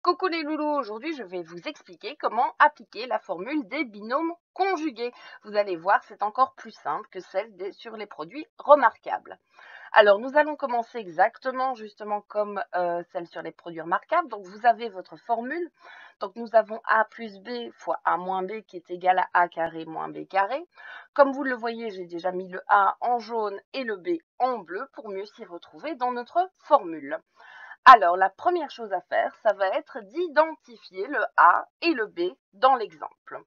Coucou les loulous, aujourd'hui je vais vous expliquer comment appliquer la formule des binômes conjugués. Vous allez voir, c'est encore plus simple que sur les produits remarquables. Alors nous allons commencer exactement justement comme celle sur les produits remarquables. Donc vous avez votre formule. Donc nous avons a plus b fois a moins b qui est égal à a carré moins b carré. Comme vous le voyez, j'ai déjà mis le a en jaune et le b en bleu pour mieux s'y retrouver dans notre formule. Alors, la première chose à faire, ça va être d'identifier le A et le B dans l'exemple.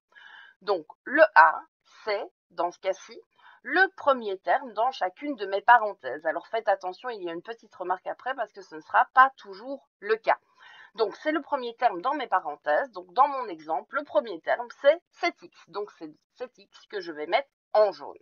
Donc, le A, c'est, dans ce cas-ci, le premier terme dans chacune de mes parenthèses. Alors, faites attention, il y a une petite remarque après parce que ce ne sera pas toujours le cas. Donc, c'est le premier terme dans mes parenthèses. Donc, dans mon exemple, le premier terme, c'est 7x. Donc, c'est 7x que je vais mettre en jaune.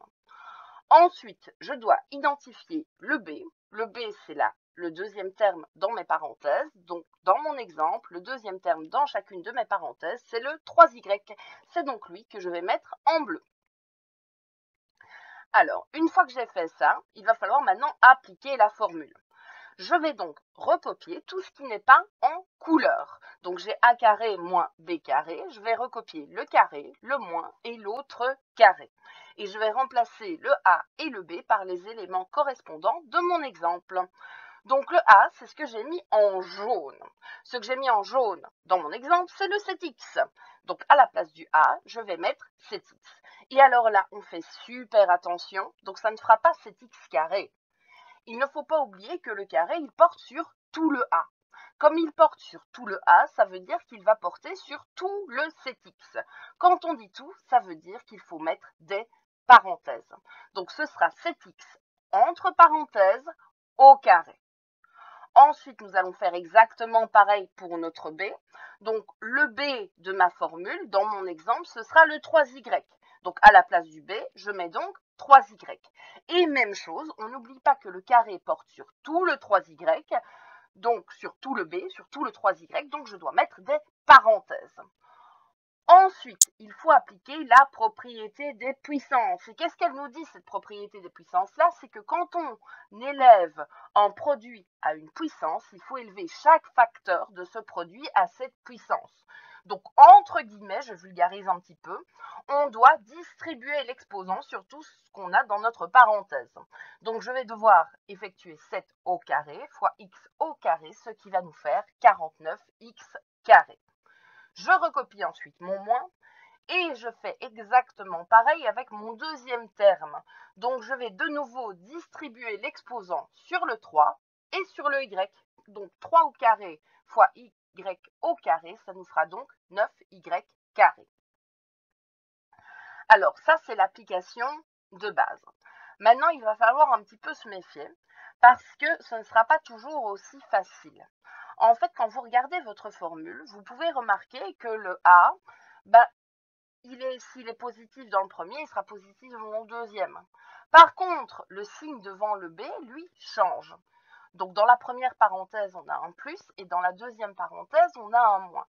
Ensuite, je dois identifier le B. Le B, c'est là le deuxième terme dans mes parenthèses. Donc, dans mon exemple, le deuxième terme dans chacune de mes parenthèses, c'est le 3y. C'est donc lui que je vais mettre en bleu. Alors, une fois que j'ai fait ça, il va falloir maintenant appliquer la formule. Je vais donc recopier tout ce qui n'est pas en couleur. Donc j'ai a carré moins b carré, je vais recopier le carré, le moins et l'autre carré. Et je vais remplacer le a et le b par les éléments correspondants de mon exemple. Donc le a, c'est ce que j'ai mis en jaune. Ce que j'ai mis en jaune dans mon exemple, c'est le 7x. Donc à la place du a, je vais mettre 7x. Et alors là, on fait super attention. Donc ça ne fera pas 7x carré. Il ne faut pas oublier que le carré, il porte sur tout le A. Comme il porte sur tout le A, ça veut dire qu'il va porter sur tout le 7x. Quand on dit tout, ça veut dire qu'il faut mettre des parenthèses. Donc ce sera 7x entre parenthèses au carré. Ensuite, nous allons faire exactement pareil pour notre B. Donc le B de ma formule, dans mon exemple, ce sera le 3y. Donc à la place du B, je mets donc 3y. Et même chose, on n'oublie pas que le carré porte sur tout le 3y, donc sur tout le B, sur tout le 3y, donc je dois mettre des parenthèses. Ensuite, il faut appliquer la propriété des puissances. Et qu'est-ce qu'elle nous dit, cette propriété des puissances-là? C'est que quand on élève un produit à une puissance, il faut élever chaque facteur de ce produit à cette puissance. Donc, entre guillemets, je vulgarise un petit peu, on doit distribuer l'exposant sur tout ce qu'on a dans notre parenthèse. Donc, je vais devoir effectuer 7 au carré fois x au carré, ce qui va nous faire 49x carré. Je recopie ensuite mon moins et je fais exactement pareil avec mon deuxième terme. Donc je vais de nouveau distribuer l'exposant sur le 3 et sur le y. Donc 3 au carré fois y au carré, ça nous fera donc 9y carré. Alors ça, c'est l'application de base. Maintenant, il va falloir un petit peu se méfier parce que ce ne sera pas toujours aussi facile. En fait, quand vous regardez votre formule, vous pouvez remarquer que le A, s'il est positif dans le premier, il sera positif dans le deuxième. Par contre, le signe devant le B, lui, change. Donc dans la première parenthèse, on a un plus et dans la deuxième parenthèse, on a un moins.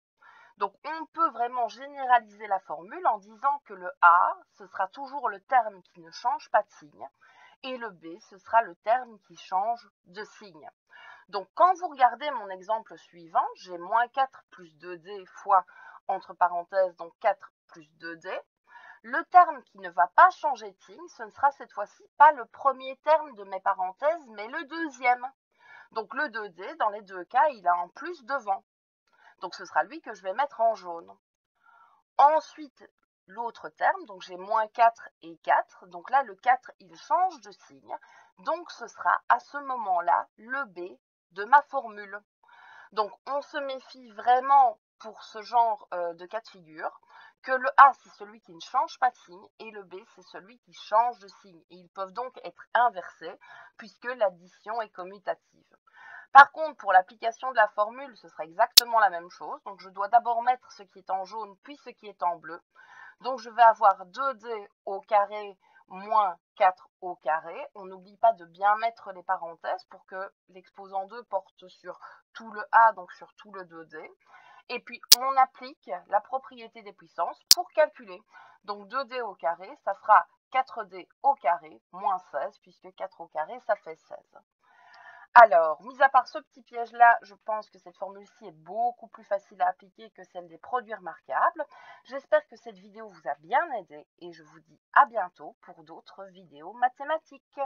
Donc on peut vraiment généraliser la formule en disant que le A, ce sera toujours le terme qui ne change pas de signe et le B, ce sera le terme qui change de signe. Donc quand vous regardez mon exemple suivant, j'ai moins 4 plus 2D fois, entre parenthèses, donc 4 plus 2D. Le terme qui ne va pas changer de signe, ce ne sera cette fois-ci pas le premier terme de mes parenthèses, mais le deuxième. Donc le 2D, dans les deux cas, il a un plus devant. Donc ce sera lui que je vais mettre en jaune. Ensuite, l'autre terme, donc j'ai moins 4 et 4. Donc là, le 4, il change de signe. Donc ce sera à ce moment-là le B de ma formule. Donc on se méfie vraiment pour ce genre de cas de figure que le A, c'est celui qui ne change pas de signe et le B, c'est celui qui change de signe. Et ils peuvent donc être inversés puisque l'addition est commutative. Par contre, pour l'application de la formule, ce sera exactement la même chose. Donc je dois d'abord mettre ce qui est en jaune puis ce qui est en bleu. Donc je vais avoir 2D au carré moins 4 au carré. On n'oublie pas de bien mettre les parenthèses pour que l'exposant 2 porte sur tout le A, donc sur tout le 2D. Et puis on applique la propriété des puissances pour calculer. Donc 2D au carré, ça fera 4D au carré moins 16, puisque 4 au carré, ça fait 16. Alors, mis à part ce petit piège-là, je pense que cette formule-ci est beaucoup plus facile à appliquer que celle des produits remarquables. J'espère que cette vidéo vous a bien aidé et je vous dis à bientôt pour d'autres vidéos mathématiques.